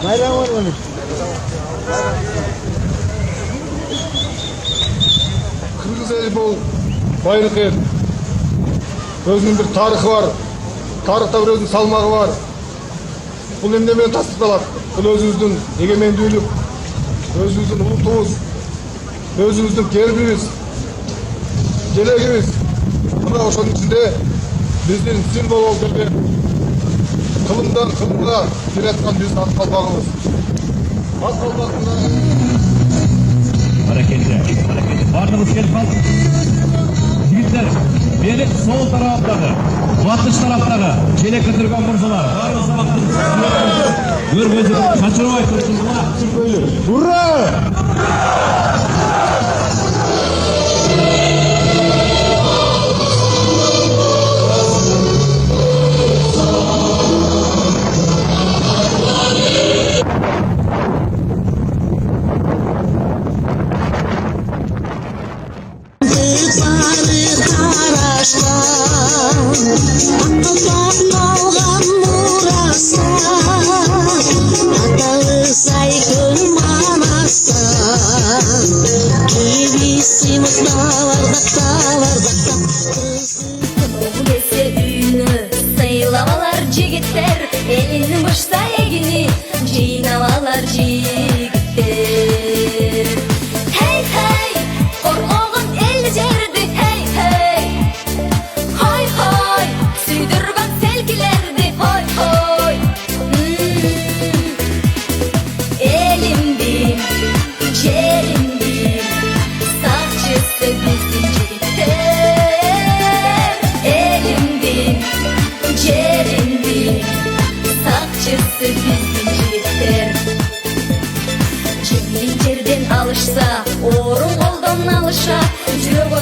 Bayram var mı? Kırgız eli bol байлық ел. Өзінің бір тарихы бар. Тарихта бір өзінің салмағы бар. Бұл емдемен тастықталады. Бұл өзіміздің егемендүүлік, өзіміздің ұлтымыз, өзіміздің келбіміз, келегіміз. Мына ошоның içinde біздің символ болып келген қылымдан қылымға келе жатқан біздің ат қалпағымыз. Ат қалпағында Hareketli. Bardımız gelip kaldı. Yigitler, benim sol taraftağı, batış taraftağı, çelek kıtırgan mırzalar. Varmasa baktınız. Gör gözü, kaçırmayı tutsunlar. Hurra! Жигиттер элинин башта эгини жыйнабалар жигиттер. Hey hey, коргогон эл жерди. Hey hey, hoy hoy, сүйдүргөн селкилерди. Hoy hoy, элимдин, жеримдин сакчысы биздин жигиттер. Элимдин, жеримдин сакчысы биздин жигиттер. Жеңил жерден алышса, орун колдон алыша, жүрөгө